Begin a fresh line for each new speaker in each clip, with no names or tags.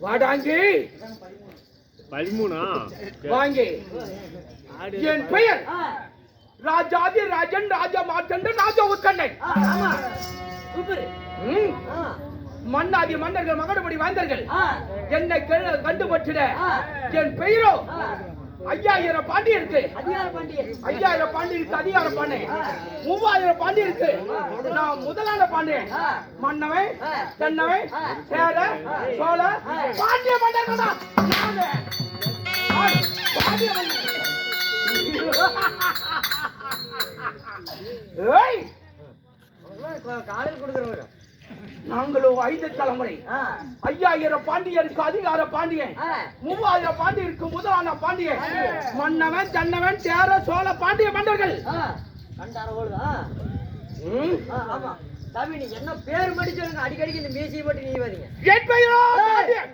வாடாங்கி
13
வாங்கி. என் பெயர் ராஜாதி ராஜன் ராஜா மார்த்தண்டன் ராஜா உத்கண்ணன். மன்னாதி மன்னர்கள் மகடபடி வாழ்ந்தார்கள். என்னை கண்டுபற்றிட என் பெயரோ 5000 பாண்டி இருக்கு. 5000 பாண்டி இருக்கு. அதிகார பாண்டி 3000 பாண்டி இருக்கு. நான் முதலான பாண்டியன். மன்னவன் தென்னவன் சேர சோழ பாண்டிய மன்னர்கள் தான். பாண்டிய மன்னன்.
காலையில் கொடுக்குறவங்க
நாங்களும் 5 தலைமுறை 5000 பாண்டியருக்கு அதிகார பாண்டியன் 3000 பாண்டியருக்கு முதலான பாண்டியன் மன்னவன் தென்னவன் சேர சோழ பாண்டிய மன்னர்கள்.
ஆமா சாமி நீ என்ன பேர் மடிச்சு அடிக்கடிக்கு இந்த மீசியை போட்டு நீ வாதீங்க.
என் பெயரோ பாண்டியன்.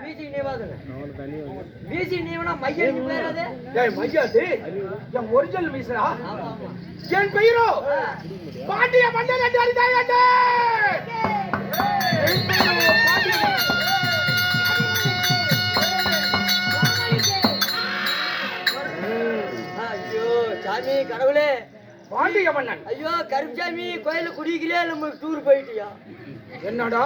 மீசி நீவாதுங்க. மீசி நீவனா மையன் பேராது.
ஏய் மையாது என் ஒரிஜினல் மீசரா. என் பெயரோ பாண்டிய மன்னர் என்று அறிந்தாயடே. என் பெயரோ பாண்டிய மன்னர்.
ஐயோ சாமி கடவுளே
பாண்டிய மன்னன்.
ஐயோ கருப்சாமி கோயில குடிக்கிறியா நம்ம டூர் போயிட்டியா?
என்னடா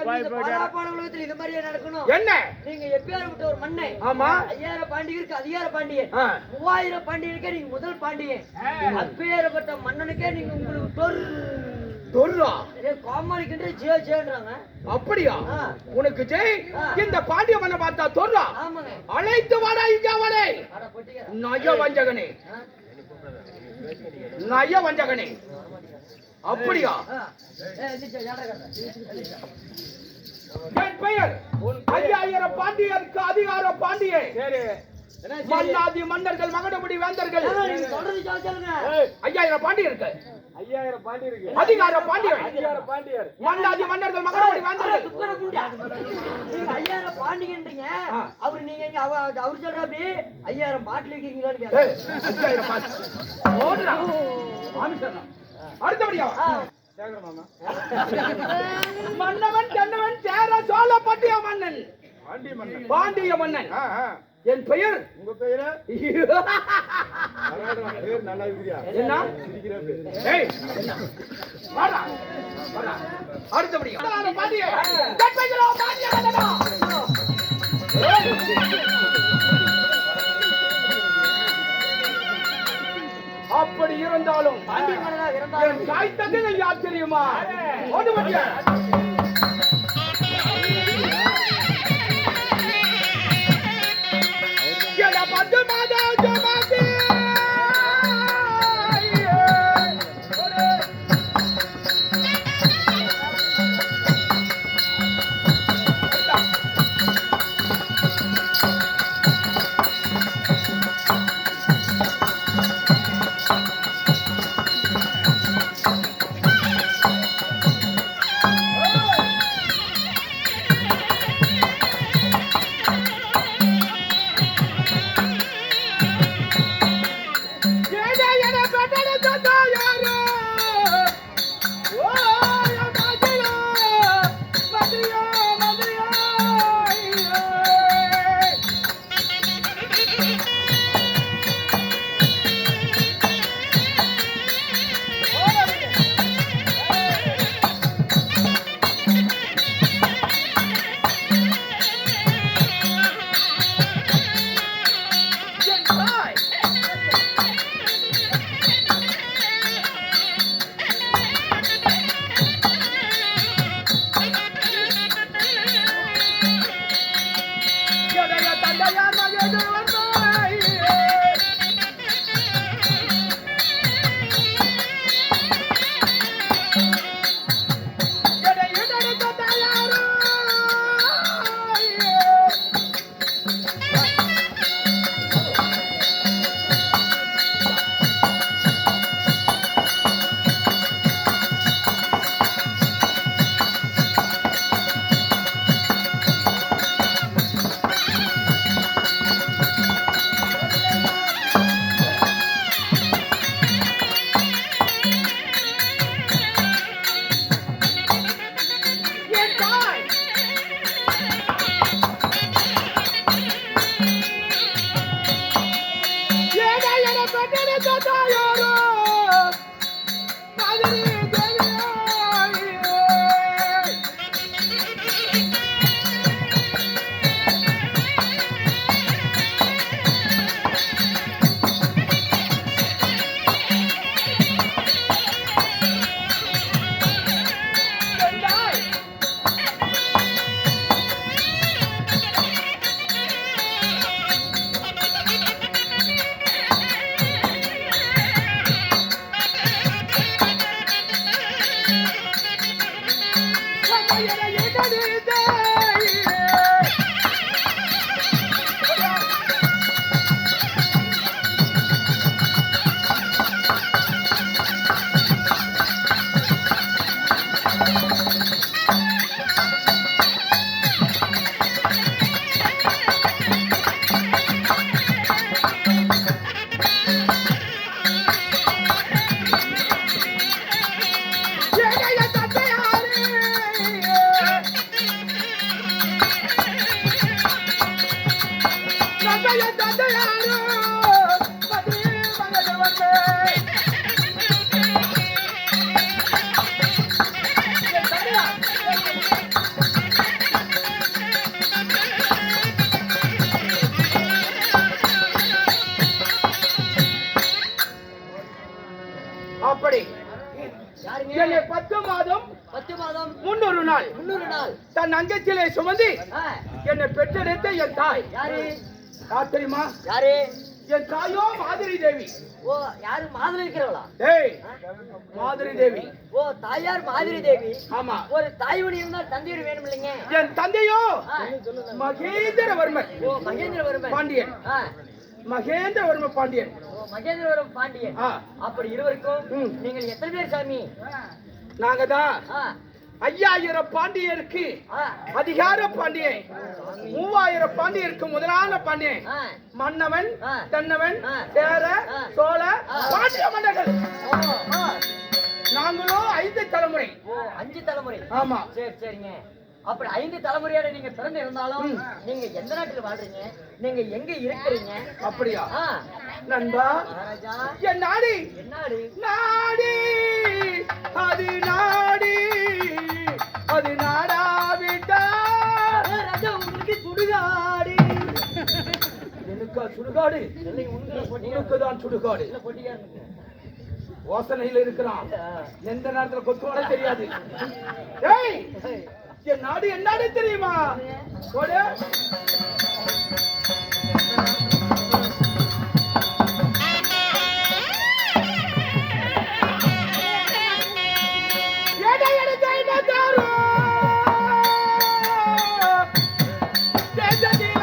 உலகத்துல இந்த மாதிரியே நடக்கணும்.
என்ன
நீங்க எப்பேற்பட்ட ஒரு மண்ணை.
ஆமா
5000 பாண்டியருக்கு அதிகார பாண்டியன் 3000 பாண்டியருக்கே நீங்க முதல் பாண்டியன். அப்பேற்பட்ட மன்னனுக்கே நீங்க உங்களுக்கு கோமாளிக்கின்ற ஜெய ஜெயன்றாங்க.
அப்படியா? உனக்கு ஜெய் இந்த பாண்டிய மன்ன பார்த்தா தொர்றா. அழைத்து வாடா இங்க வாடே. நய வஞ்சகனே நய வஞ்சகனே. அப்படியா? என் பெயர் 5000 பாண்டியருக்கு அதிகார பாண்டியன். மன்னாதி மன்னர்கள் மகடபடி வேந்தர்கள் 5000 பாண்டி இருக்கு.
5000 பாண்டி இருக்கு.
அதிகார பாண்டியர்.
பாண்டியர்
மன்னாதி மன்னர்கள் மகடபடி வேந்தர்கள்.
நீங்க 5000 பாண்டியன்றீங்க. அவர் நீங்க அவர் சொல்றாரு 5000 பாட்டில் இருக்கீங்களான்னு கேக்குறாரு.
5000 பாட்டில் ஓடுறா மாமி சொன்னா. அடுத்தபடியா மன்னவன் தென்னவன் சேர சோழ பாண்டிய மன்னன். பாண்டிய மன்னன். என் பெயர்.
உங்க பெயரு நல்லா இருக்குறியா?
என்ன ஏய் என்ன வாடா வாடா. அடுத்தபடியா பாண்டிய கட்டங்களோ பாண்டிய மன்னனா. அப்படி இருந்தாலும் என் தாய் தந்தை யார் தெரியுமா? ஓடு வண்டியா. பத்து மாதம் அப்படி
யாருங்க?
என்னை 10 மாதம்
10 மாதம்
300 நாள்
300 நாள்.
தன் அங்கத்திலே சுமந்து
ஆ,
என்னை பெற்றெடுத்த என் தாய்
யாரு?
யார் தெரியுமா?
யாரு?
என் தாயோ மாதிரி தேவி.
ஓ, யாரு? மாதிரி இருக்கிறவளா?
ஏய், மாதிரி தேவி.
ஓ, தாயார் மாதிரி தேவி.
ஆமா.
ஒரு தாய்வணி இருந்தா தந்தையோடு வேணும் இல்லைங்க?
என் தந்தையோ
ஆ.
மகேந்திரவர்மன்
ஓ, மகேந்திரவர்மன்
பாண்டியன்.
ஆ.
மகேந்திரவர்ம பாண்டியன்.
ஓ, மகேந்திரவர்மன் பாண்டியன்.
ஆ.
அப்படி இருவருக்கும்
ம்.
நீங்கள் எத்தனை பேர் சாமி?
நாங்க தான்
ஆ,
5000 பாண்டியருக்கு
ஆ,
அதிகார பாண்டியன், 3000 பாண்டியருக்கு முதலான பாண்டியன்,
ஆ.
மன்னவன்,
ஆ.
தென்னவன்,
ஆ.
சேர,
ஆ.
சோழ,
ஆ.
பாண்டிய மன்னர்கள்.
ஓ, ஆ.
நாங்களோ 5 தலைமுறை.
ஓ, 5 தலைமுறை.
ஆமா.
சரி, சரிங்க. அப்படி 5 தலைமுறையோட நீங்க பிறந்து இருந்தாலும் நீங்க எந்த நாட்டுல வாழ்றீங்க? நீங்க எங்க இருக்கிறீங்க?
அப்படியா
ஆ,
நண்பா?
மகாராஜா,
என் நாடி
என்னாடு?
நாடி அது நாடி அது நாடாவிட்டா
மகாராஜா, உங்களுக்கு சுடுகாடு.
எனக்கா சுடுகாடு?
இல்லை, உங்களை போட்டியா
உனக்குதான் சுடுகாடு.
இல்ல, போட்டியா இருக்கு.
வாசனையில இருக்கிறான். எந்த நேரத்துல கொத்துவானே தெரியாது. ஏய், என் நாடு என் நாடு தெரியுமா? போடு. எடை எடுக்கை மத்தாரோ தேசத்திலே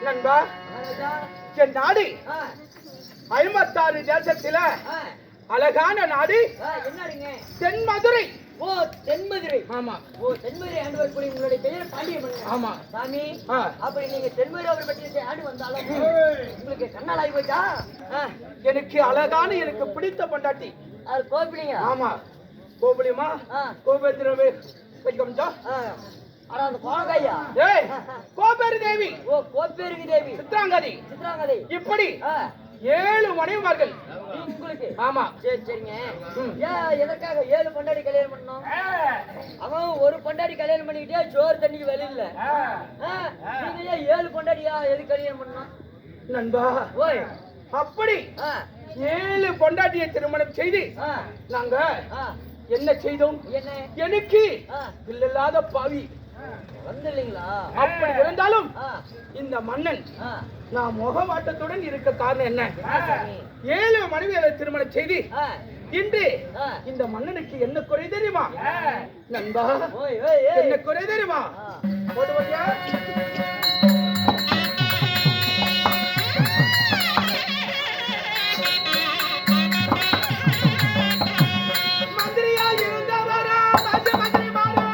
நண்பா,
மகாராஜா,
என் நாடு
ஆ,
56 தேசத்தில
ஆ,
அழகான நாடு
என்னடுங்க?
தென் மதுரை.
ஓ, தென்மதுரை.
ஆமா.
ஓ, தென்மதுரை ஆண்டு வரக்கூடிய உங்களுடைய பெயர் பாண்டியம்மன்.
ஆமா.
சாமி,
ஆ.
அப்படி நீங்க தென்மதுரை அவர் பற்றி ஆண்டு வந்தாலும் உங்களுக்கு கண்ணால் ஆகி போச்சா? ஆ,
எனக்கு அழகான எனக்கு பிடித்த பொண்டாட்டி.
அது கோபிலிங்க.
ஆமா. கோபுலியமா?
ஆ,
கோபேந்திரவே வைக்கம்டா.
ஆ. ஆனா அந்த கோணக்காயா?
ஏய், கோபேரி தேவி,
ஓ, கோப்பேருக்கு தேவி,
சித்ராங்கதி.
சித்ராங்கதை.
இப்படி
ஆ,
7 மனைவிமார்கள்.
உங்களுக்கு.
ஆமா.
சரி, சரிங்க.
ம்.
ஏன் எதற்காக 7 பொண்டாட்டி கல்யாணம் பண்ணோம்? அவன் ஒரு பொண்டாட்டி கல்யாணம் பண்ணிக்கிட்டே சோறு தண்ணிக்கு வெளி இல்ல நீங்க ஏன் 7 பொண்டாட்டியா எது கல்யாணம் பண்ணணும்
நண்பா
ஓய்
அப்படி
ஆ
7 பொண்டாட்டியை திருமணம் செய்து
ஆ
நாங்க
ஆ
என்ன செய்தோம்?
என்ன
எனக்கு
ஆ
இல்லாத பாவி
வந்து இல்லைங்களா
அப்படி இருந்தாலும்
ஆ
இந்த மன்னன்
ஆ
நான் முகவாட்டத்துடன் இருக்க காரணம் என்ன?
சாமி
7 மனைவிகளை திருமணம் செய்து
ஆ
இன்று
ஆ
இந்த மன்னனுக்கு என்ன குறை தெரியுமா? நண்பா
ஓய் ஓய் ஏய்
என்ன குறை தெரியுமா?
ஆ
போட்டு போட்டியா? மந்திரியா இருந்தவரா ராஜ மந்திரிமாரே.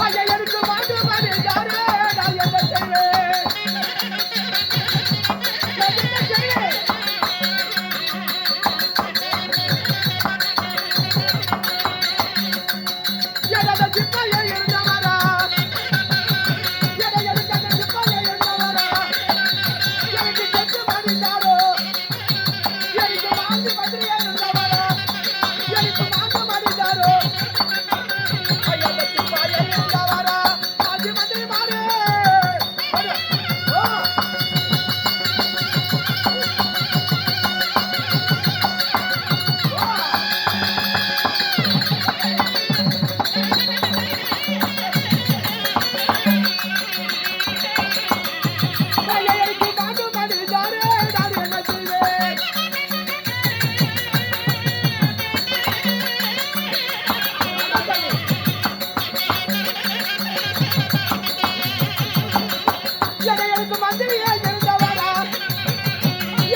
ஐயருக்கு மாண்டு மறித்தாரே, நான் என்ன செய்வேன்? நான் என்ன செய்வேன்? எனது சிப்பாயை இருந்தவரா, எனது சிப்பாயை இருந்தவரா, எனக்கு செத்து மறித்தாரோ, எனக்கு மாண்டு மந்திரியா இருந்தவரா, எனக்கு மாண்டு மறித்தாரோ, ஐயப்ப சிப்பாயை இருந்தவரா, ராஜ மந்திரிமாரே. ஓ ஐயருக்கு மாண்டு மறித்தாரே, நான் என்ன செய்வேன்? எனக்கு மந்திரியா இருந்தவரா,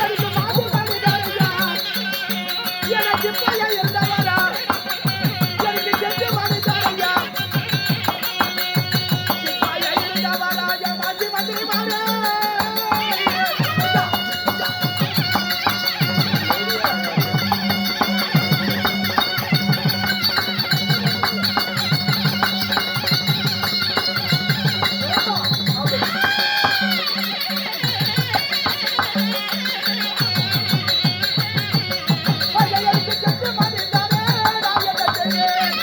எனக்கு மாண்டு மறித்தாரையா, எனக்கு சிப்பாயா இருந்தவரா, எனக்கு செத்து மறித்தாரையா, சிப்பாயா இருந்தவரா, என் மாஜி மந்திரிமாரே. ஐயருக்கு செத்து மறித்தாரே, நான் என்ன செய்வேன்?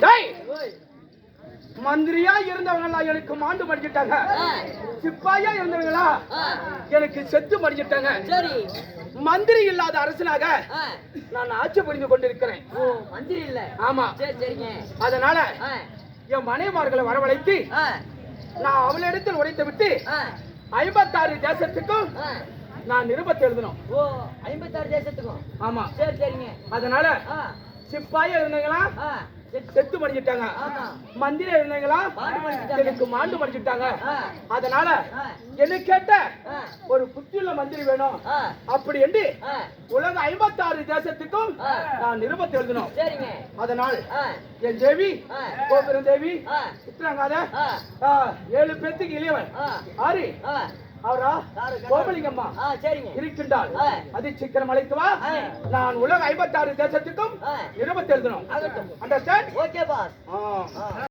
டேய்,
ஓய்
மந்திரியா இருந்தவங்களா எனக்கு மாண்டு மடிச்சிட்டாங்க,
ஆ
சிப்பாயா இருந்தவங்களா
ஆ
எனக்கு செத்து மடிச்சிட்டாங்க.
சரி
மந்திரி இல்லாத அரசனாக
ஆ
நான் ஆட்சி புரிந்து கொண்டிருக்கிறேன்.
ஓ மந்திரி இல்ல
ஆமா,
சரி சரிங்க
அதனால
ஆ
என் மனைமார்களை வரவழைத்து
ஆ
நான் அவளிடத்தில் உரைத்து விட்டு
ஆ
56 தேசத்துக்கும்
ஆ
நான் நிருபத்தை எழுதணும்.
ஓ 56 தேசத்துக்கும்
ஆமா,
சரி சரிங்க
அதனால
ஆ
சிப்பாயா இருந்தவங்களா
ஆ
செத்து மடிச்சிட்டாங்க,
ஆமா
மந்திரி இருந்தவங்களா
மாண்டு மடிச்சிட்டாங்க.
எனக்கு மாண்டு மடிச்சிட்டாங்க.
ஆ
அதனால
ஆ
என்ன கேட்ட
ஆ
ஒரு புத்தியுள்ள மந்திரி வேணும்
ஆ
அப்படி என்று
ஆ
உலக 56 தேசத்துக்கும்
ஆ.
நான் நிருபத்தை எழுதணும்.
சரிங்க
அதனால்
ஆ
என் தேவி
ஆ
கோபுரம் தேவி
ஆ
சித்திரங்காத
ஆ
7 பேத்துக்கு இளையவன்
ஆ
ஆறு
ஆ
அவரா
யாரு?
கோபலிங்கம்மா
ஆ சரிங்க
இருக்கின்றாள்.
ஆ.
அது சீக்கிரம் அழைத்து வா.
ஆ.
நான் உலக 56 தேசத்துக்கும்
ஆ
நிருபத்தை எழுதணும்.
ஆகட்டும்
அண்டர்ஸ்டாண்ட்?
ஓகே பாஸ்
ஆ
ஆ